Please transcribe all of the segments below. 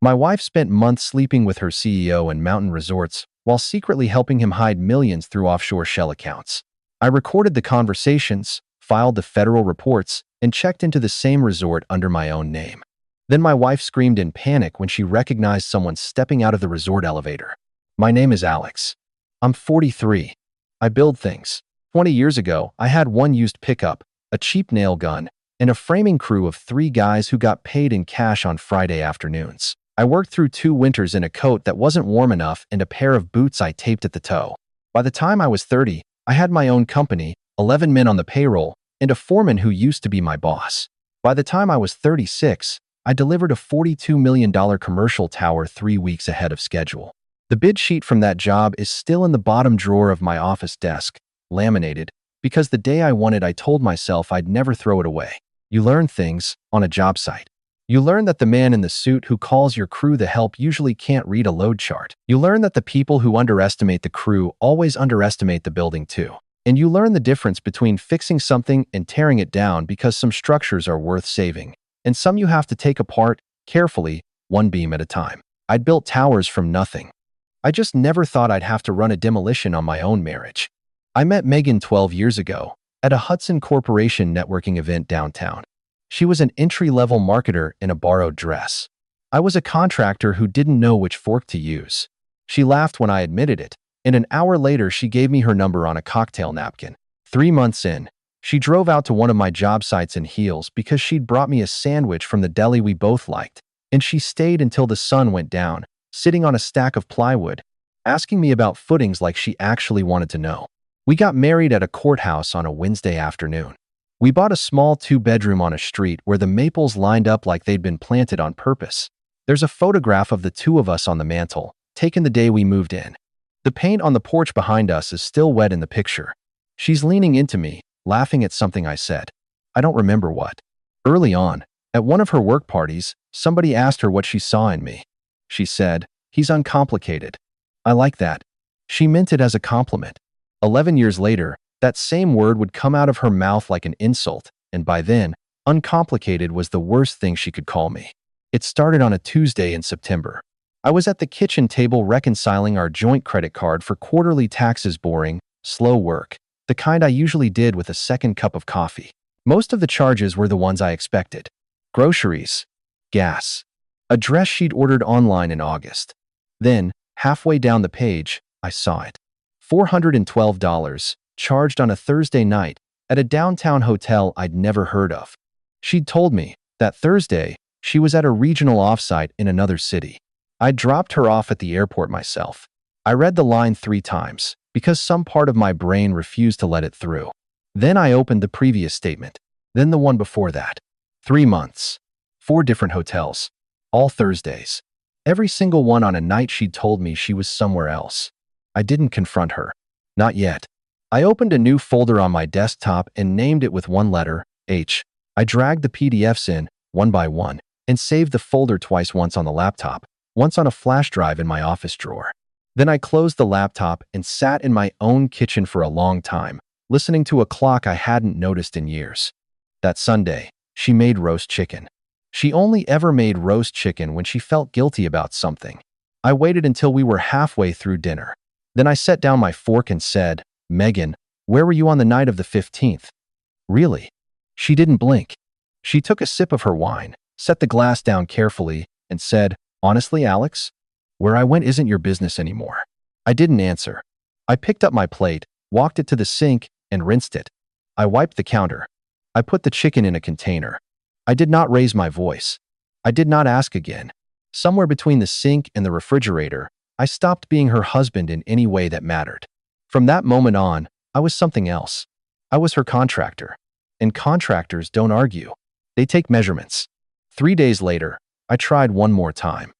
My wife spent months sleeping with her CEO in mountain resorts while secretly helping him hide millions through offshore shell accounts. I recorded the conversations, filed the federal reports, and checked into the same resort under my own name. Then my wife screamed in panic when she recognized someone stepping out of the resort elevator. My name is Alex. I'm 43. I build things. 20 years ago, I had one used pickup, a cheap nail gun, and a framing crew of 3 guys who got paid in cash on Friday afternoons. I worked through 2 winters in a coat that wasn't warm enough and a pair of boots I taped at the toe. By the time I was 30, I had my own company, 11 men on the payroll, and a foreman who used to be my boss. By the time I was 36, I delivered a $42 million commercial tower 3 weeks ahead of schedule. The bid sheet from that job is still in the bottom drawer of my office desk, laminated, because the day I won it I told myself I'd never throw it away. You learn things on a job site. You learn that the man in the suit who calls your crew the help usually can't read a load chart. You learn that the people who underestimate the crew always underestimate the building too. And you learn the difference between fixing something and tearing it down because some structures are worth saving, and some you have to take apart, carefully, one beam at a time. I'd built towers from nothing. I just never thought I'd have to run a demolition on my own marriage. I met Megan 12 years ago at a Hudson Corporation networking event downtown. She was an entry-level marketer in a borrowed dress. I was a contractor who didn't know which fork to use. She laughed when I admitted it, and an hour later she gave me her number on a cocktail napkin. 3 months in, she drove out to one of my job sites in heels because she'd brought me a sandwich from the deli we both liked, and she stayed until the sun went down, sitting on a stack of plywood, asking me about footings like she actually wanted to know. We got married at a courthouse on a Wednesday afternoon. We bought a small 2-bedroom on a street where the maples lined up like they'd been planted on purpose. There's a photograph of the 2 of us on the mantle, taken the day we moved in. The paint on the porch behind us is still wet in the picture. She's leaning into me, laughing at something I said. I don't remember what. Early on, at one of her work parties, somebody asked her what she saw in me. She said, "He's uncomplicated." I like that. She meant it as a compliment. 11 years later, that same word would come out of her mouth like an insult, and by then, uncomplicated was the worst thing she could call me. It started on a Tuesday in September. I was at the kitchen table reconciling our joint credit card for quarterly taxes. Boring, slow work, the kind I usually did with a second cup of coffee. Most of the charges were the ones I expected. Groceries, gas, a dress she'd ordered online in August. Then, halfway down the page, I saw it. $412, charged on a Thursday night at a downtown hotel I'd never heard of. She'd told me that Thursday she was at a regional offsite in another city. I dropped her off at the airport myself. I read the line 3 times because some part of my brain refused to let it through. Then I opened the previous statement, then the one before that. 3 months, 4 different hotels, all Thursdays. Every single one on a night she'd told me she was somewhere else. I didn't confront her. Not yet. I opened a new folder on my desktop and named it with one letter, H. I dragged the PDFs in, one by one, and saved the folder twice, once on the laptop, once on a flash drive in my office drawer. Then I closed the laptop and sat in my own kitchen for a long time, listening to a clock I hadn't noticed in years. That Sunday, she made roast chicken. She only ever made roast chicken when she felt guilty about something. I waited until we were halfway through dinner. Then I set down my fork and said, "Megan, where were you on the night of the 15th? Really?" She didn't blink. She took a sip of her wine, set the glass down carefully, and said, "Honestly, Alex, where I went isn't your business anymore." I didn't answer. I picked up my plate, walked it to the sink, and rinsed it. I wiped the counter. I put the chicken in a container. I did not raise my voice. I did not ask again. Somewhere between the sink and the refrigerator, I stopped being her husband in any way that mattered. From that moment on, I was something else. I was her contractor. And contractors don't argue. They take measurements. 3 days later, I tried one more time.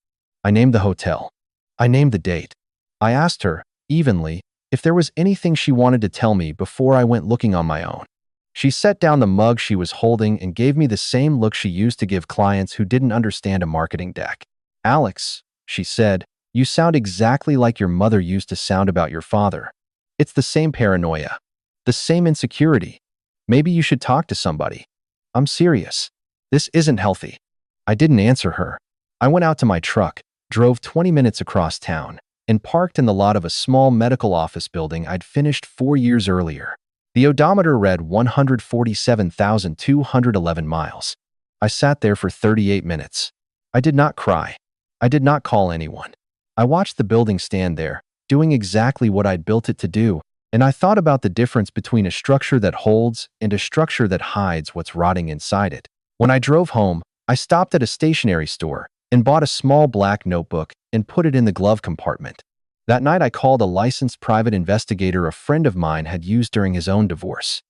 I named the hotel. I named the date. I asked her, evenly, if there was anything she wanted to tell me before I went looking on my own. She set down the mug she was holding and gave me the same look she used to give clients who didn't understand a marketing deck. "Alex," she said, "you sound exactly like your mother used to sound about your father. It's the same paranoia, the same insecurity. Maybe you should talk to somebody. I'm serious. This isn't healthy." I didn't answer her. I went out to my truck, drove 20 minutes across town, and parked in the lot of a small medical office building I'd finished 4 years earlier. The odometer read 147,211 miles. I sat there for 38 minutes. I did not cry. I did not call anyone. I watched the building stand there, doing exactly what I'd built it to do, and I thought about the difference between a structure that holds and a structure that hides what's rotting inside it. When I drove home, I stopped at a stationery store and bought a small black notebook and put it in the glove compartment. That night I called a licensed private investigator a friend of mine had used during his own divorce.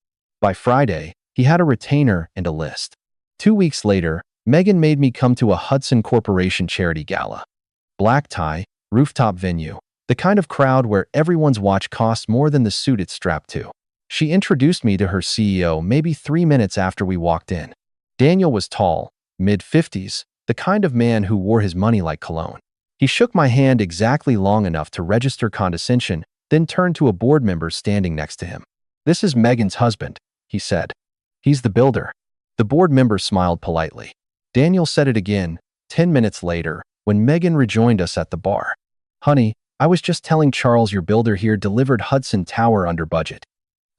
By Friday, he had a retainer and a list. 2 weeks later, Megan made me come to a Hudson Corporation charity gala. Black tie, rooftop venue, the kind of crowd where everyone's watch costs more than the suit it's strapped to. She introduced me to her CEO maybe 3 minutes after we walked in. Daniel was tall, mid-50s, the kind of man who wore his money like cologne. He shook my hand exactly long enough to register condescension, then turned to a board member standing next to him. "This is Megan's husband," he said. "He's the builder." The board member smiled politely. Daniel said it again, 10 minutes later, when Megan rejoined us at the bar. "Honey, I was just telling Charles your builder here delivered Hudson Tower under budget.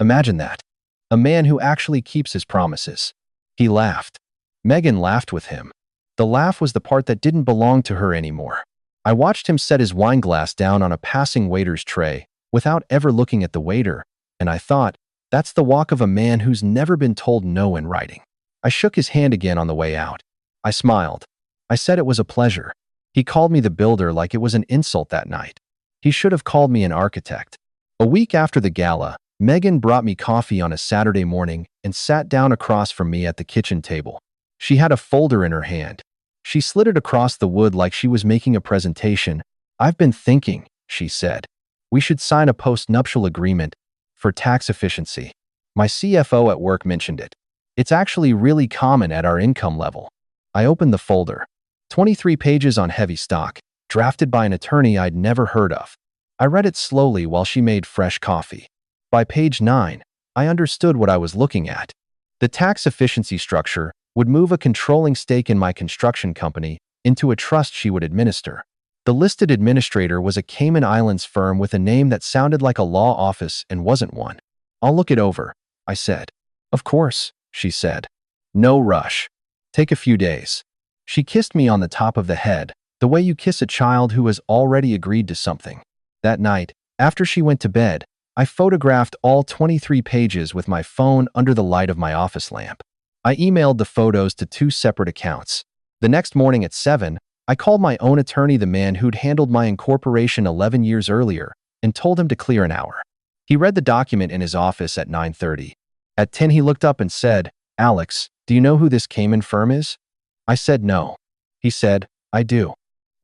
Imagine that. A man who actually keeps his promises." He laughed. Megan laughed with him. The laugh was the part that didn't belong to her anymore. I watched him set his wine glass down on a passing waiter's tray without ever looking at the waiter, and I thought, that's the walk of a man who's never been told no in writing. I shook his hand again on the way out. I smiled. I said it was a pleasure. He called me the builder like it was an insult that night. He should have called me an architect. A week after the gala, Megan brought me coffee on a Saturday morning and sat down across from me at the kitchen table. She had a folder in her hand. She slid it across the wood like she was making a presentation. "I've been thinking," she said. "We should sign a post-nuptial agreement for tax efficiency. My CFO at work mentioned it. It's actually really common at our income level." I opened the folder. 23 pages on heavy stock, drafted by an attorney I'd never heard of. I read it slowly while she made fresh coffee. By page 9, I understood what I was looking at. The tax efficiency structure would move a controlling stake in my construction company into a trust she would administer. The listed administrator was a Cayman Islands firm with a name that sounded like a law office and wasn't one. "I'll look it over," I said. "Of course," she said. "No rush. Take a few days." She kissed me on the top of the head, the way you kiss a child who has already agreed to something. That night, after she went to bed, I photographed all 23 pages with my phone under the light of my office lamp. I emailed the photos to 2 separate accounts. The next morning at 7, I called my own attorney, the man who'd handled my incorporation 11 years earlier, and told him to clear an hour. He read the document in his office at 9:30. At 10 he looked up and said, "Alex, do you know who this Cayman firm is?" I said no. He said, "I do.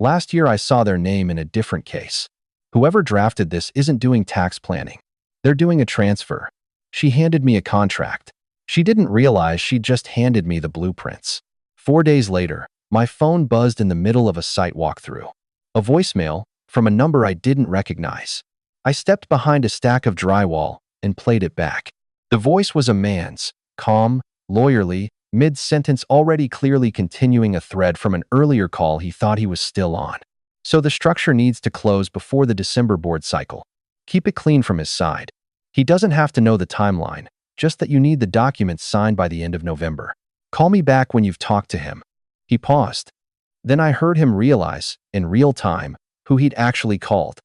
Last year I saw their name in a different case. Whoever drafted this isn't doing tax planning. They're doing a transfer." She handed me a contract. She didn't realize she'd just handed me the blueprints. 4 days later, my phone buzzed in the middle of a site walkthrough. A voicemail from a number I didn't recognize. I stepped behind a stack of drywall and played it back. The voice was a man's, calm, lawyerly, mid-sentence, already clearly continuing a thread from an earlier call he thought he was still on. "So the structure needs to close before the December board cycle. Keep it clean from his side. He doesn't have to know the timeline, just that you need the documents signed by the end of November. Call me back when you've talked to him." He paused. Then I heard him realize, in real time, who he'd actually called.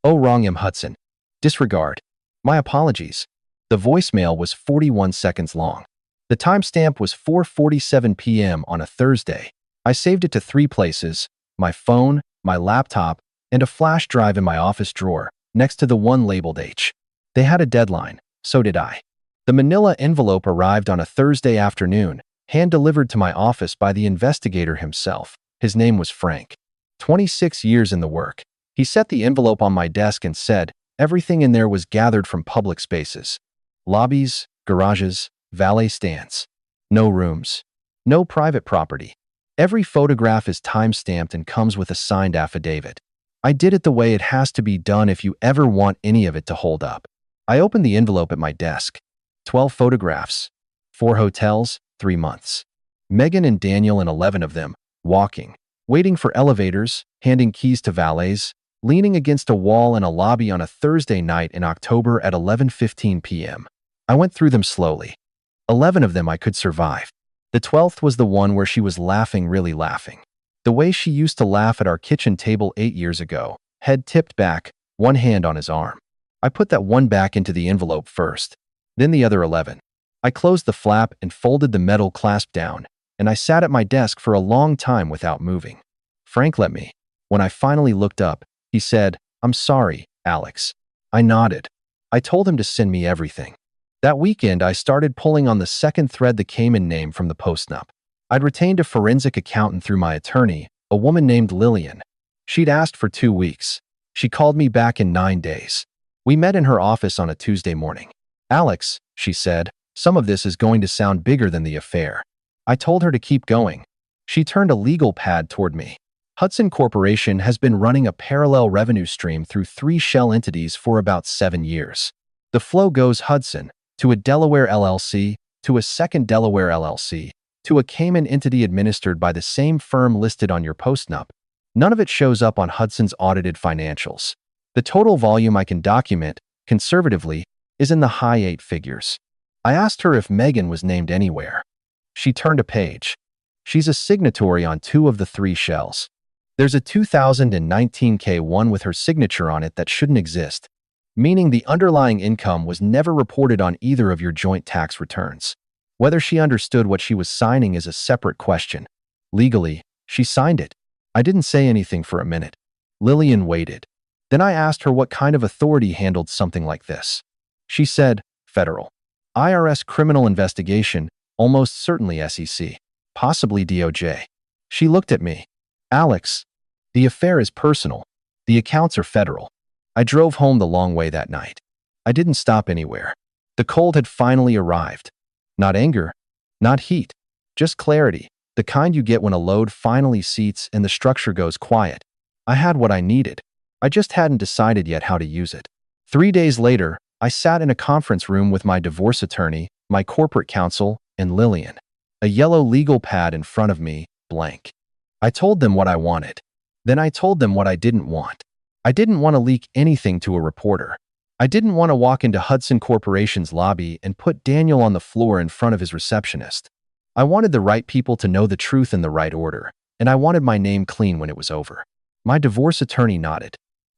"Oh, wrong, M. Hudson. Disregard. My apologies." The voicemail was 41 seconds long. The timestamp was 4:47 p.m. on a Thursday. I saved it to 3 places: my phone, my laptop, and a flash drive in my office drawer, next to the one labeled H. They had a deadline, so did I. The manila envelope arrived on a Thursday afternoon, hand-delivered to my office by the investigator himself. His name was Frank. 26 years in the work. He set the envelope on my desk and said everything in there was gathered from public spaces. Lobbies, garages, valet stands. No rooms. No private property. Every photograph is time-stamped and comes with a signed affidavit. I did it the way it has to be done if you ever want any of it to hold up. I opened the envelope at my desk. 12 photographs. 4 hotels, 3 months. Megan and Daniel in 11 of them, walking. waiting for elevators, handing keys to valets, leaning against a wall in a lobby on a Thursday night in October at 11:15 p.m. I went through them slowly. 11 of them I could survive. The 12th was the one where she was laughing, really laughing. The way she used to laugh at our kitchen table 8 years ago, head tipped back, one hand on his arm. I put that one back into the envelope first, then the other 11. I closed the flap and folded the metal clasp down, and I sat at my desk for a long time without moving. Frank let me. When I finally looked up, he said, "I'm sorry, Alex." I nodded. I told him to send me everything. That weekend, I started pulling on the second thread that came in name from the postnup. I'd retained a forensic accountant through my attorney, a woman named Lillian. She'd asked for 2 weeks. She called me back in 9 days. We met in her office on a Tuesday morning. "Alex," she said, "some of this is going to sound bigger than the affair." I told her to keep going. She turned a legal pad toward me. Hudson Corporation has been running a parallel revenue stream through 3 shell entities for about 7 years. The flow goes Hudson, to a Delaware LLC, to a second Delaware LLC, to a Cayman entity administered by the same firm listed on your postnup. None of it shows up on Hudson's audited financials. The total volume I can document, conservatively, is in the high 8 figures. I asked her if Megan was named anywhere. She turned a page. She's a signatory on 2 of the 3 shells. There's a 2019 K1 with her signature on it that shouldn't exist, meaning the underlying income was never reported on either of your joint tax returns. Whether she understood what she was signing is a separate question. Legally, she signed it. I didn't say anything for a minute. Lillian waited. Then I asked her what kind of authority handled something like this. She said, "Federal. IRS criminal investigation, almost certainly SEC, possibly DOJ." She looked at me. "Alex, the affair is personal. The accounts are federal." I drove home the long way that night. I didn't stop anywhere. The cold had finally arrived. Not anger, not heat, just clarity, the kind you get when a load finally seats and the structure goes quiet. I had what I needed. I just hadn't decided yet how to use it. 3 days later, I sat in a conference room with my divorce attorney, my corporate counsel, and Lillian. A yellow legal pad in front of me, blank. I told them what I wanted. Then I told them what I didn't want. I didn't want to leak anything to a reporter. I didn't want to walk into Hudson Corporation's lobby and put Daniel on the floor in front of his receptionist. I wanted the right people to know the truth in the right order, and I wanted my name clean when it was over. My divorce attorney nodded.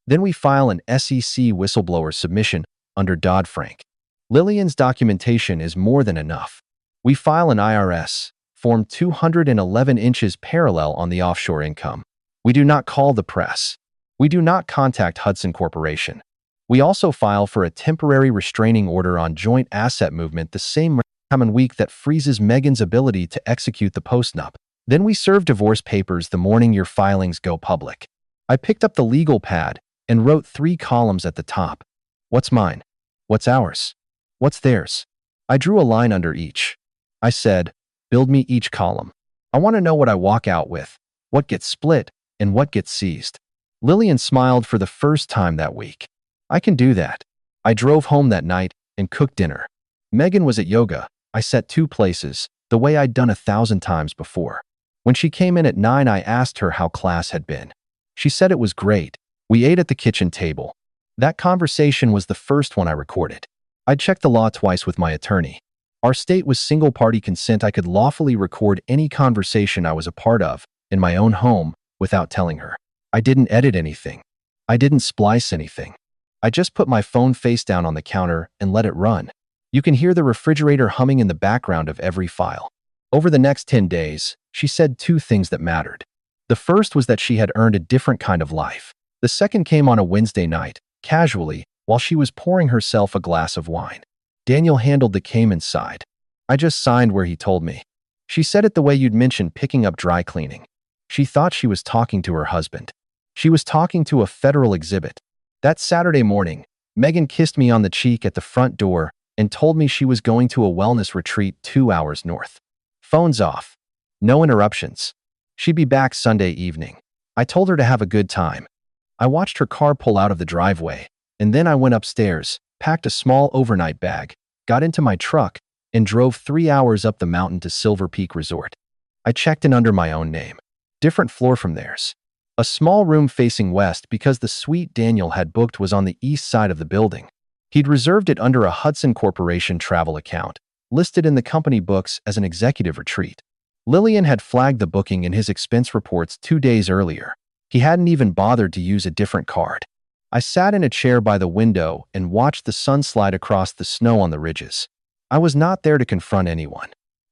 Then we file an SEC whistleblower submission under Dodd-Frank. Lillian's documentation is more than enough. We file an IRS Form 211 inches parallel on the offshore income. We do not call the press. We do not contact Hudson Corporation. We also file for a temporary restraining order on joint asset movement the same common week that freezes Megan's ability to execute the postnup. Then we serve divorce papers the morning your filings go public. I picked up the legal pad and wrote 3 columns at the top. What's mine? What's ours? What's theirs? I drew a line under each. I said, build me each column. I want to know what I walk out with, what gets split, and what gets seized. Lillian smiled for the first time that week. I can do that. I drove home that night and cooked dinner. Megan was at yoga. I set 2 places, the way I'd done 1,000 times before. When she came in at 9, I asked her how class had been. She said it was great. We ate at the kitchen table. That conversation was the first one I recorded. I'd checked the law twice with my attorney. Our state was single-party consent. I could lawfully record any conversation I was a part of in my own home without telling her. I didn't edit anything. I didn't splice anything. I just put my phone face down on the counter and let it run. You can hear the refrigerator humming in the background of every file. Over the next 10 days, she said 2 things that mattered. The first was that she had earned a different kind of life. The second came on a Wednesday night, casually, while she was pouring herself a glass of wine. Daniel handled the Cayman side. I just signed where he told me. She said it the way you'd mentioned picking up dry cleaning. She thought she was talking to her husband. She was talking to a federal exhibit. That Saturday morning, Megan kissed me on the cheek at the front door and told me she was going to a wellness retreat 2 hours north. Phones off. No interruptions. She'd be back Sunday evening. I told her to have a good time. I watched her car pull out of the driveway, and then I went upstairs, packed a small overnight bag, got into my truck, and drove 3 hours up the mountain to Silver Peak Resort. I checked in under my own name. different floor from theirs. A small room facing west because the suite Daniel had booked was on the east side of the building. He'd reserved it under a Hudson Corporation travel account, listed in the company books as an executive retreat. Lillian had flagged the booking in his expense reports 2 days earlier. He hadn't even bothered to use a different card. I sat in a chair by the window and watched the sun slide across the snow on the ridges. I was not there to confront anyone.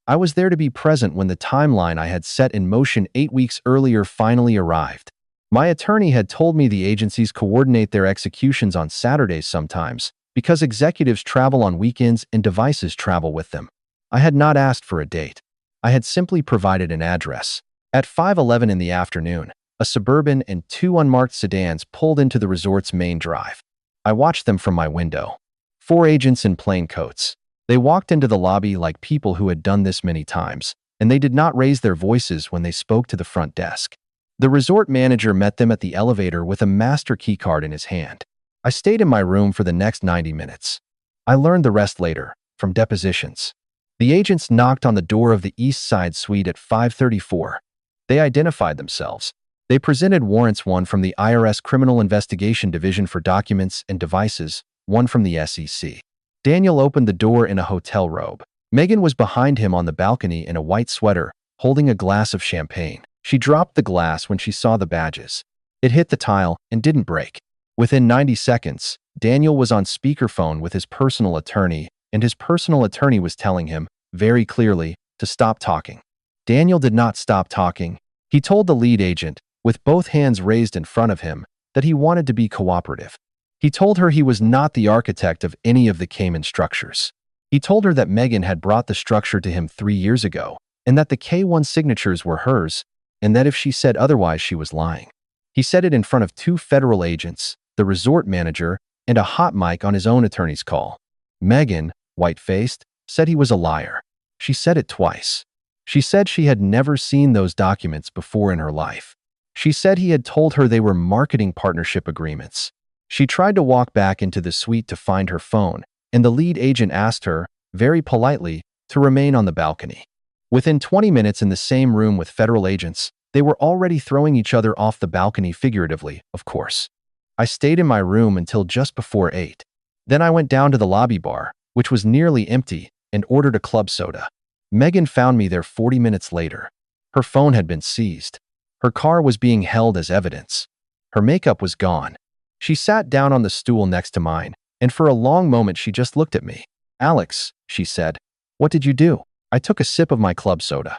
I was there to be present when the timeline I had set in motion 8 weeks earlier finally arrived. My attorney had told me the agencies coordinate their executions on Saturdays sometimes, because executives travel on weekends and devices travel with them. I had not asked for a date. I had simply provided an address. At 5:11 in the afternoon, a Suburban and 2 unmarked sedans pulled into the resort's main drive. I watched them from my window. 4 agents in plain coats. They walked into the lobby like people who had done this many times, and they did not raise their voices when they spoke to the front desk. The resort manager met them at the elevator with a master keycard in his hand. I stayed in my room for the next 90 minutes. I learned the rest later, from depositions. The agents knocked on the door of the East Side suite at 5:34. They identified themselves. They presented warrants, one from the IRS Criminal Investigation Division for documents and devices, one from the SEC. Daniel opened the door in a hotel robe. Megan was behind him on the balcony in a white sweater, holding a glass of champagne. She dropped the glass when she saw the badges. It hit the tile and didn't break. Within 90 seconds, Daniel was on speakerphone with his personal attorney, and his personal attorney was telling him, very clearly, to stop talking. Daniel did not stop talking. He told the lead agent, with both hands raised in front of him, that he wanted to be cooperative. He told her he was not the architect of any of the Cayman structures. He told her that Megan had brought the structure to him 3 years ago, and that the K1 signatures were hers, and that if she said otherwise, she was lying. He said it in front of 2 federal agents, the resort manager, and a hot mic on his own attorney's call. Megan, white-faced, said he was a liar. She said it twice. She said she had never seen those documents before in her life. She said he had told her they were marketing partnership agreements. She tried to walk back into the suite to find her phone, and the lead agent asked her, very politely, to remain on the balcony. Within 20 minutes in the same room with federal agents, they were already throwing each other off the balcony, figuratively, of course. I stayed in my room until just before 8. Then I went down to the lobby bar, which was nearly empty, and ordered a club soda. Megan found me there 40 minutes later. Her phone had been seized. Her car was being held as evidence. Her makeup was gone. She sat down on the stool next to mine, and for a long moment she just looked at me. "Alex," she said, "what did you do?" I took a sip of my club soda.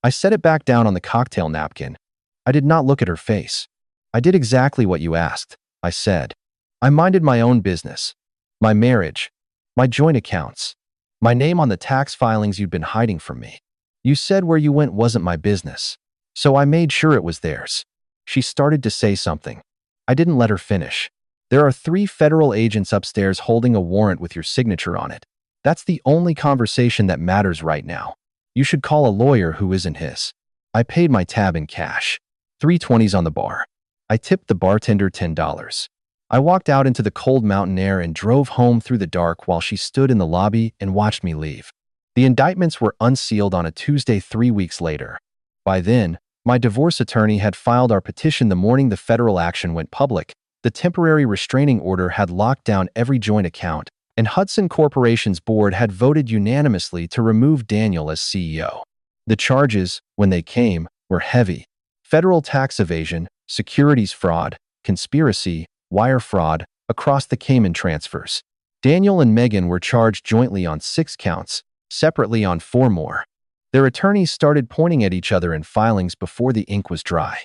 I set it back down on the cocktail napkin. I did not look at her face. "I did exactly what you asked," I said. "I minded my own business. My marriage. My joint accounts. My name on the tax filings you'd been hiding from me. You said where you went wasn't my business. So I made sure it was theirs." She started to say something. I didn't let her finish. "There are 3 federal agents upstairs holding a warrant with your signature on it. That's the only conversation that matters right now. You should call a lawyer who isn't his." I paid my tab in cash. 320s on the bar. I tipped the bartender $10. I walked out into the cold mountain air and drove home through the dark while she stood in the lobby and watched me leave. The indictments were unsealed on a Tuesday 3 weeks later. By then, my divorce attorney had filed our petition the morning the federal action went public. The temporary restraining order had locked down every joint account, and Hudson Corporation's board had voted unanimously to remove Daniel as CEO. The charges, when they came, were heavy: federal tax evasion, securities fraud, conspiracy, wire fraud, across the Cayman transfers. Daniel and Megan were charged jointly on 6 counts, separately on 4 more. Their attorneys started pointing at each other in filings before the ink was dry.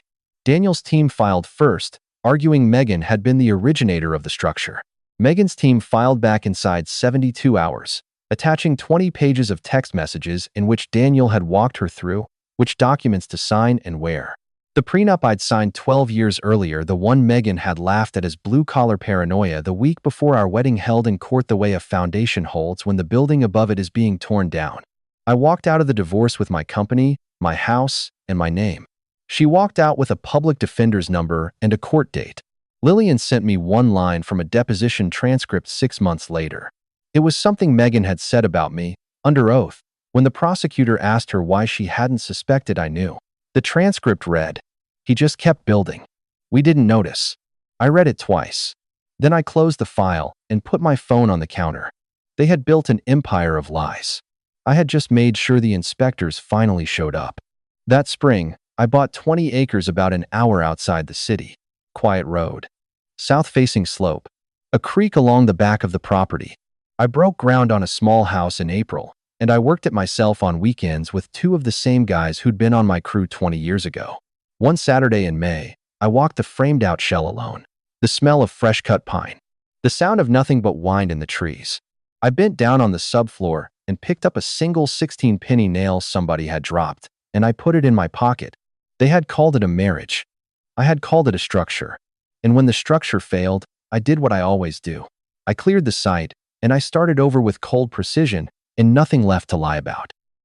Daniel's team filed first, arguing Megan had been the originator of the structure. Megan's team filed back inside 72 hours, attaching 20 pages of text messages in which Daniel had walked her through which documents to sign and where. The prenup I'd signed 12 years earlier, the one Megan had laughed at as blue-collar paranoia the week before our wedding, held in court the way a foundation holds when the building above it is being torn down. I walked out of the divorce with my company, my house, and my name. She walked out with a public defender's number and a court date. Lillian sent me one line from a deposition transcript 6 months later. It was something Megan had said about me, under oath, when the prosecutor asked her why she hadn't suspected I knew. The transcript read, "He just kept building. We didn't notice." I read it twice. Then I closed the file and put my phone on the counter. They had built an empire of lies. I had just made sure the inspectors finally showed up. That spring, I bought 20 acres about an hour outside the city. Quiet road. South-facing slope. A creek along the back of the property. I broke ground on a small house in April, and I worked it myself on weekends with two of the same guys who'd been on my crew 20 years ago. One Saturday in May, I walked the framed-out shell alone. The smell of fresh-cut pine. The sound of nothing but wind in the trees. I bent down on the subfloor and picked up a single 16-penny nail somebody had dropped, and I put it in my pocket. They had called it a marriage. I had called it a structure. And when the structure failed, I did what I always do. I cleared the site, and I started over with cold precision and nothing left to lie about.